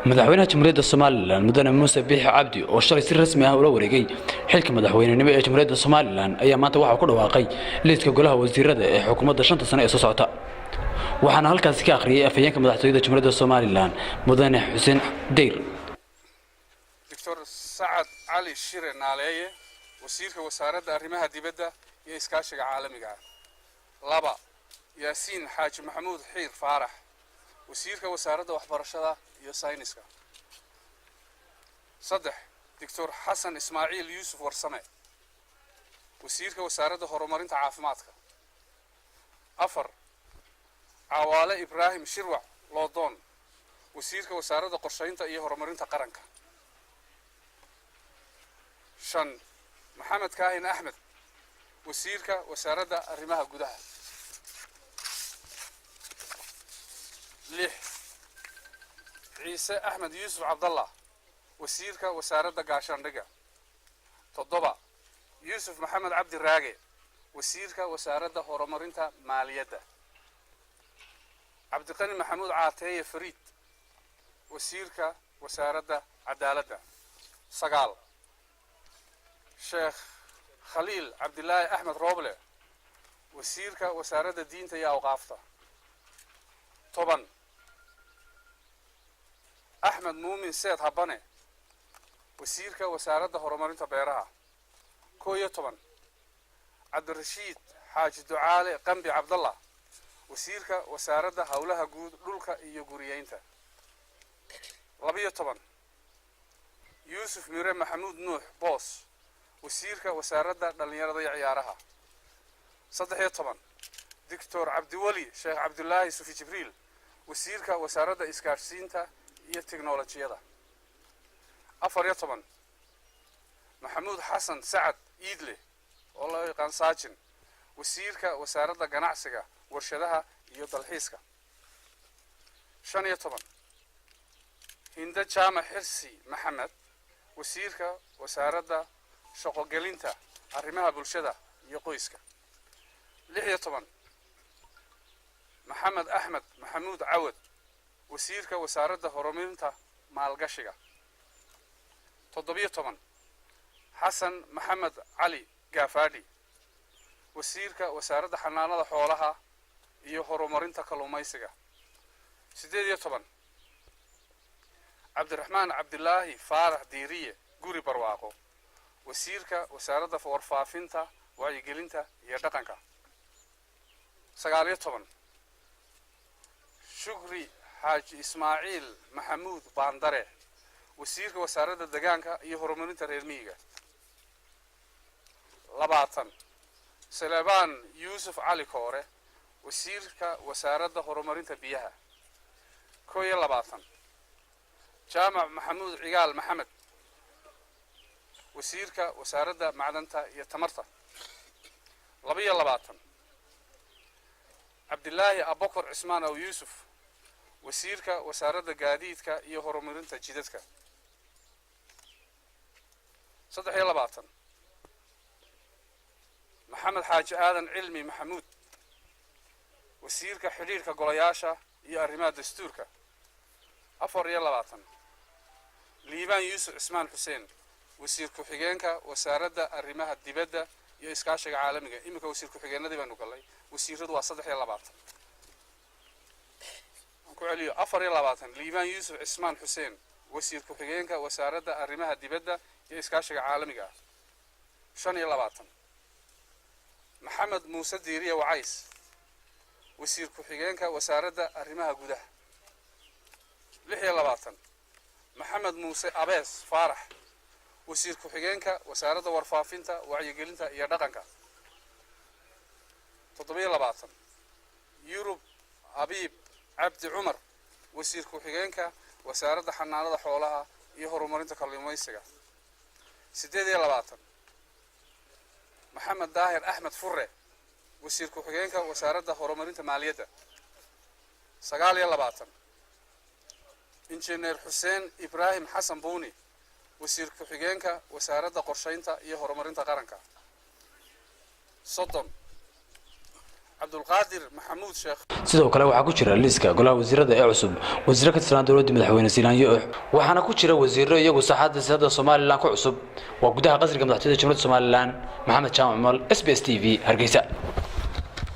madaxweynaha jamhuuriyadda Soomaaliland mudane Muuse Biixi Cabdi oo shalay si rasmi ah ula wareegay xilka madaxweynenimo ee jamhuuriyadda Soomaaliland ayaa maanta waxa uu ku dhawaaqay liiska golaha wasiirada ee xukuumadda 5 sano ee soo socota waxaana halkaas ka akhriyay afhayeenka madaxtooyada jamhuuriyadda Soomaaliland mudane Xuseen Deyr Dr. Saad Ali Shire Naaleeye wasiirka wasaaradda arrimaha dibadda iyo iskaashiga caalamiga ah 2 Yaasiin Xaaji Maxamuud Xiir Faarax wasiirka wasaaradda waxbarashada iyo sayniska 3 Dr. Xasan Ismaaciil Yuusuf Warsame wasiirka wasaaradda horumarinta caafimaadka 4 Cawaale Ibraahim Shirwac Loodoon wasiirka wasaaradda qorsheynta iyo horumarinta qaranka 5 Maxamed Kaahin Axmed wasiirka wasaaradda arrimaha gudaha 6 Ciise Axmed Yuusuf Cabdallah wasiirka wasaaradda gaashaandhigga 7 Yuusuf Maxamed Cabdi Raage wasiirka wasaaradda horumarinta maaliyadda Cabdiqani Maxamuud Caateeye Fariid wasiirka wasaaradda cadaaladda 9 Sheekh Khaliil Cabdilaahi Axmed Rooble wasiirka wasaaradda diinta iyo awqaafta 10 Axmed Muumin Seed Habane wasiirka wasaaradda horumarinta beeraha 11 Cabdirashiid Xaaji Ducaale Qambi Cabdallah wasiirka wasaaradda hawlaha guud dhulka iyo guriyeynta 12 Yuusuf Mire Maxamuud Nuux Boos wasiirka wasaaradda dhalinyarada iyo ciyaaraha 13 Dr. Cabdiwali Sheekh Cabdullaahi Sufi Jibriil wasiirka wasaaradda isgaarsiinta iyo tiknoolajiyada 14 Maxamuud Xasan Sacad Iidle oo loo yaqaan Saajin wasiirka wasaaradda ganacsiga warshadaha iyo dalxiiska 15 Hinda Jaamac Xirsi Maxamed wasiirka wasaaradda shaqo gelinta arrimaha bulshada iyo qoyska 16 Maxamed Axmed Maxamuud Cawad wasiirka wasaaradda horumarinta maalgashiga 17 Xasan Maxamed Cali Gaafadhi wasiirka wasaaradda xanaanada xoolaha iyo horumarinta kalluumaysiga 18 Cabdiraxmaan Cabdilaahi Faarax Diiriye Guri Barwaaqo wasiirka wasaaradda warfaafinta wacyigelinta iyo dhaqanka 19 Shukri Xaaji Ismaaciil Maxamuud Baandare wasiirka wasaaradda deegaanka iyo horumarinta reer miyiga 20 Salebaan Yuusuf Cali Koore wasiirka wasaaradda horumarinta biyaha 21 Jaamac Maxamuud Cigaal Maxamed wasiirka wasaaradda macdanta iyo tamarta 22 Cabdilaahi Abubakar Cismaan Aw Yuusuf wasiirka wasaaradda gaadiidka iyo horumarinta jidadka 23 Maxamed Xaaji Aadan Cilmi Maxamuud wasiirka xiriirka golayaasha iyo arrimaha dastuurka 24 Liibaan Yuusuf Cismaan Xuseen wasiir ku-xigeenka wasaaradda arrimaha dibadda iyo iskaashiga caalamiga imika wasiir ku-xigeenadii baanu galay wasiiradu waa 23 ku celiyo 24 Liibaan Yuusuf Cismaan Xuseen wasiir ku-xigeenka wasaaradda arrimaha dibadda iyo iskaashiga caalamiga 25 Maxamed Muuse Diiriye Wacays wasiir ku-xigeenka wasaaradda arrimaha gudaha 26 Maxamed Muuse Abees Faarax wasiir ku-xigeenka wasaaradda warfaafinta wacyigelinta iyo dhaqanka 27 Yurub Habiib Cabdi Cumar wasiir ku-xigeenka wasaaradda xanaanada xoolaha iyo horumarinta kalluumaysiga 28 Maxamed Daahir Axmed Furre wasiir ku-xigeenka wasaaradda horumarinta maaliyadda 29 Injineer Xuseen Ibraahim Xasan Buuni wasiir ku-xigeenka wasaaradda qorsheynta iyo horumarinta qaranka 30 cabdulqaadir maxamuud sheekh. sidoo kale waxaa ku jira liiska golaha wasiirada ee cusub wasiir ka tirsan dowladda madaxweyne Silaanyo waxaana ku jira wasiirro iyagu saxaadda siyaasadda Soomaaliland ku cusub waa gudaha qasriga madaxtooyada Jamhuuriyadda Soomaaliland Maxamed Jaamac Mal SBS TV Hargeysa.